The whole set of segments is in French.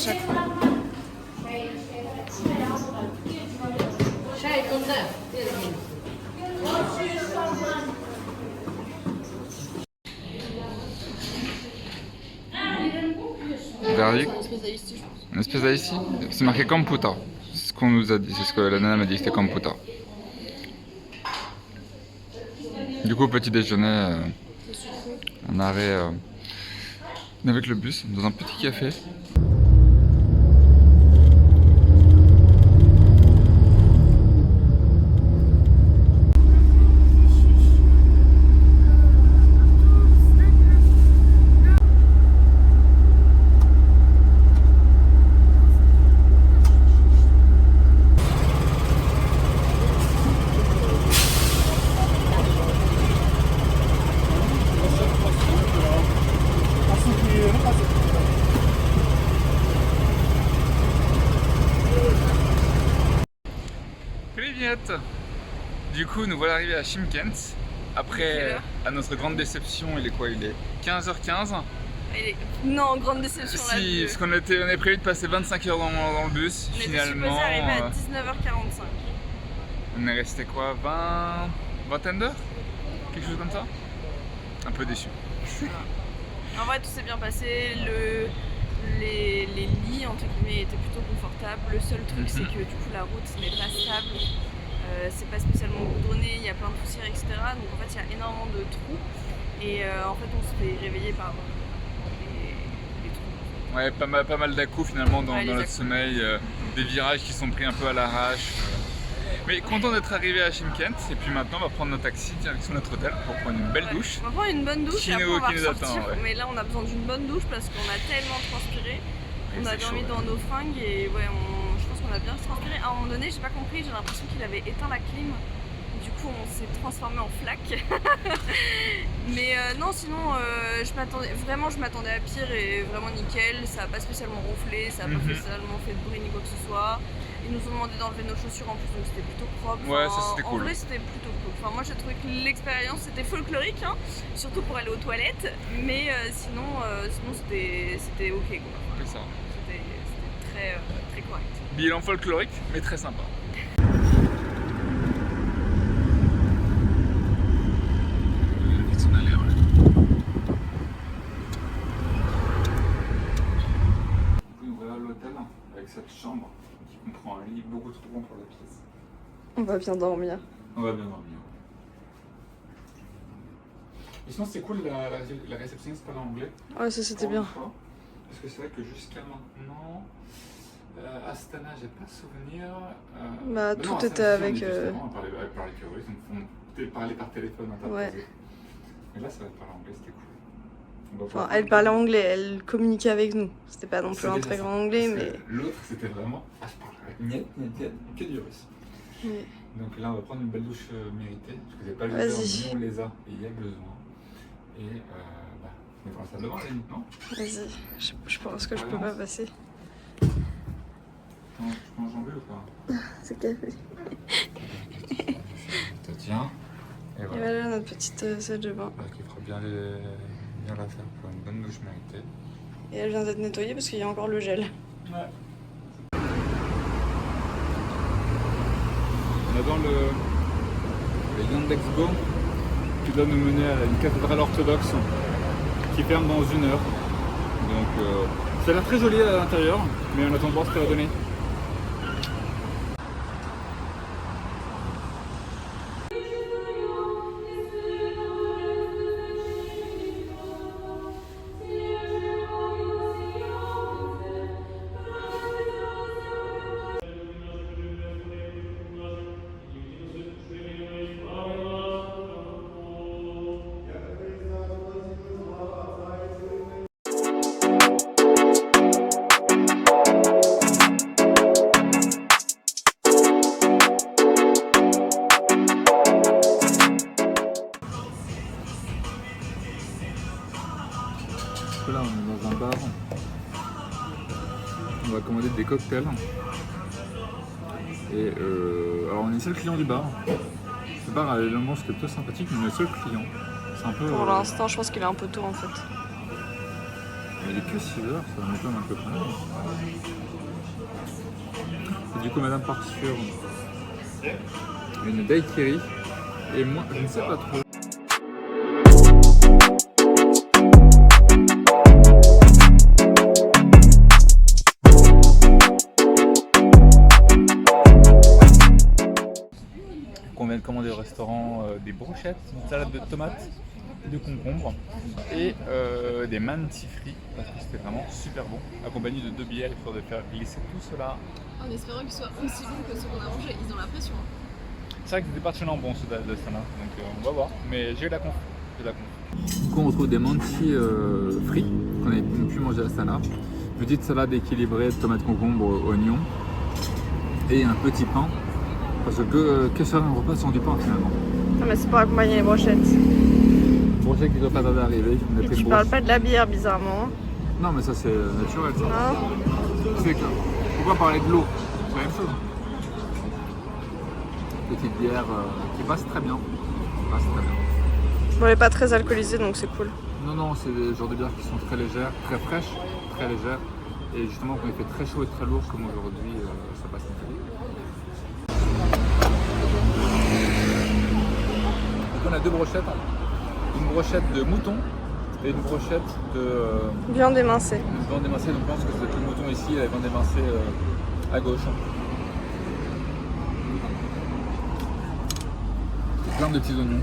chaque fois. Verdict. Une espèce d'ici. C'est marqué Computa. C'est ce qu'on nous a dit, c'est ce que la nana m'a dit, c'était Computa. Du coup, petit déjeuner, un arrêt avec le bus dans un petit café. Du coup, nous voilà arrivés à Chimkent. Après, à notre grande déception, il est quoi? Il est 15h15. Non, grande déception là. Si, parce qu'on avait prévu de passer 25 heures dans le bus. Finalement, on est supposé arriver à 19h45. On est resté quoi? Vingtaine d'heures? Quelque chose comme ça? Un peu déçu. En vrai, tout s'est bien passé. Les lits entre guillemets étaient plutôt confortables. Le seul truc, c'est que du coup, la route n'est pas stable. C'est pas spécialement goudronné, il y a plein de poussière, etc. Donc en fait, il y a énormément de trous. Et en fait, on se fait réveiller par les trous. Ouais, pas mal d'à-coups finalement dans notre sommeil. Des virages qui sont pris un peu à l'arrache. Mais content d'être arrivé à Chimkent. Et puis maintenant, on va prendre notre taxi direction notre hôtel pour prendre une belle douche. On va prendre une bonne douche et après on va ressortir. Attend, ouais. Mais là, on a besoin d'une bonne douche parce qu'on a tellement transpiré. On a dormi dans nos fringues et ouais, je pense qu'on a bien transpiré. À un moment donné, j'ai pas compris, j'ai l'impression qu'il avait éteint la clim. Du coup, on s'est transformé en flaque. Mais non, sinon, je m'attendais à pire et vraiment nickel. Ça a pas spécialement ronflé, ça a pas spécialement fait de bruit ni quoi que ce soit. Ils nous ont demandé d'enlever nos chaussures en plus, donc c'était plutôt propre. Ouais, ça c'était cool. En vrai, c'était plutôt cool. Enfin, moi, j'ai trouvé que l'expérience c'était folklorique, hein, surtout pour aller aux toilettes. Mais sinon c'était ok quoi. C'est ça. C'était très correct. Bilan folklorique, mais très sympa. Nous voilà à l'hôtel avec cette chambre qui comprend un lit beaucoup trop grand pour la pièce. On va bien dormir. On va bien dormir. Et sinon c'est cool, la réceptionniste parle anglais. Ouais, ça c'était bien. Parce que c'est vrai que jusqu'à maintenant, Astana, j'ai pas souvenir. Bah, tout non, était avec. On parlait que oui, on parlait par téléphone interposé. Ouais. Mais là, ça va parler anglais, c'était cool. Enfin, elle parlait anglais, elle communiquait avec nous. C'était pas non plus un très grand anglais, mais. L'autre, c'était vraiment. Ah, je parle que du russe. Oui. Donc là, on va prendre une belle douche méritée. Parce que j'ai pas le temps, nous on les a et il y a besoin. Et on va faire ça devant, non? Vas-y, je pense que je peux pas passer. Tu peux enjamber ou pas? C'est café. Tiens. Et voilà notre petite salle de bain. Qui fera bien l'affaire pour une bonne douche méritée. Et elle vient d'être nettoyée parce qu'il y a encore le gel. Ouais. On a dans le Yandex-Go qui doit nous mener à une cathédrale orthodoxe qui ferme dans 1 heure. Donc ça a l'air très joli à l'intérieur, mais on attend de voir ce qu'elle va donner. Là on est dans un bar, on va commander des cocktails et alors on est le seul client du bar. Le bar à l'élément c'était plutôt sympathique mais on est le seul client. C'est un peu. Pour l'instant je pense qu'il est un peu tôt en fait. Il est que 6 heures, ça m'étonne un peu quand même. Et du coup, madame part sur une daiquiri. Et moi, je ne sais pas trop. On vient de commander au restaurant des brochettes, une salade de tomates, de concombres et des mantis frits parce que c'était vraiment super bon, accompagné de 2 bières, il faudrait faire glisser tout cela. En espérant qu'ils soient aussi bons que ceux qu'on a mangés, ils ont la pression. C'est vrai que c'était particulièrement bon ce de ça là, donc on va voir, mais j'ai eu la conf. Du coup on retrouve des mantis frits qu'on avait pu manger à Sana, petite salade équilibrée de tomates, concombres, oignons et un petit pain. Parce que serait un repas sans du pain finalement? Non mais c'est pour accompagner les brochettes. Brochette qui doit pas tarder à arriver. Et tu parles pas de la bière bizarrement. Non mais ça c'est naturel ça. Non. C'est que, pourquoi parler de l'eau? C'est la même chose. Petite bière qui passe très bien. Bon, elle est pas très alcoolisée donc c'est cool. Non, c'est des genres de bières qui sont très légères, très fraîches, très légères. Et justement quand il fait très chaud et très lourd comme aujourd'hui, ça passe nickel. On a 2 brochettes, une brochette de mouton et une brochette de viande émincée. Viande émincée, donc je pense que c'est le mouton ici et la viande émincée à gauche. Plein de petits oignons.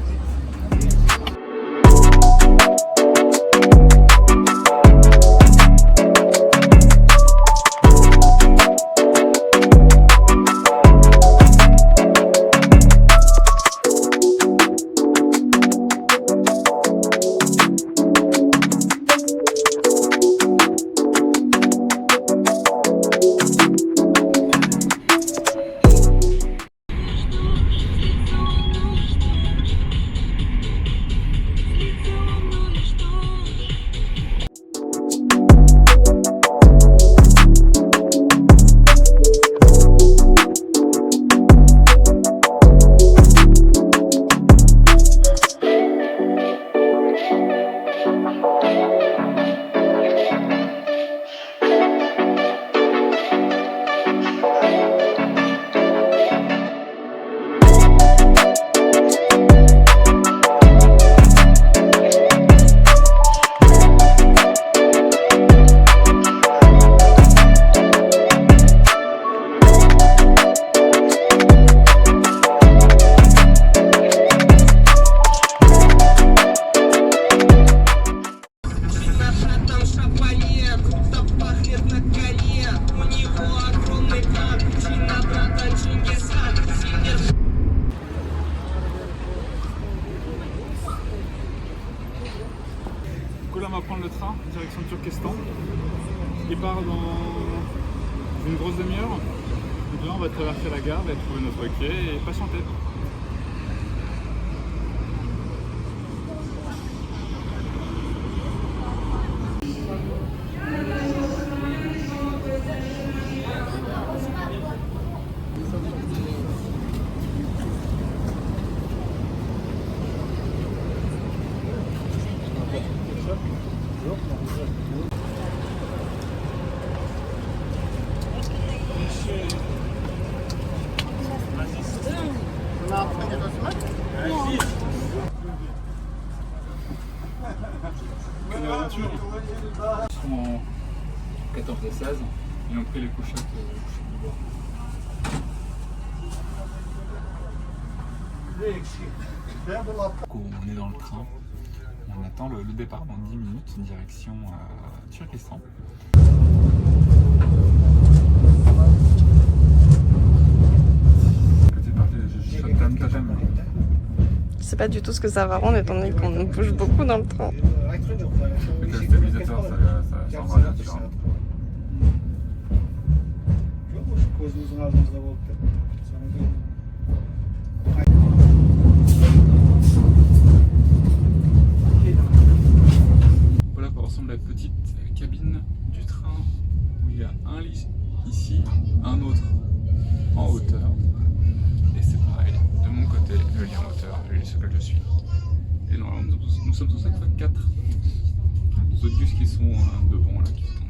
Là on va prendre le train direction Turkestan qui part dans une grosse demi-heure. Donc là on va traverser la gare et trouver notre quai et patienter. Ils sont en 14 et 16 et ont pris les couchettes du bord. On est dans le train, on attend le départ dans 10 minutes, direction Turkestan. Petite partie de Shottam Tajem. Je sais pas du tout ce que ça va rendre étant donné qu'on bouge beaucoup dans le train. Avec le stabilisateur, ça en va bien différemment. Voilà à quoi ressemble la petite cabine du train où il y a un lit ici, un autre en hauteur. Et c'est pareil, de mon côté, le lit en hauteur, le lit sur lequel je suis. Et normalement, nous sommes tous être 4. autres bus qui sont devant là, qui sont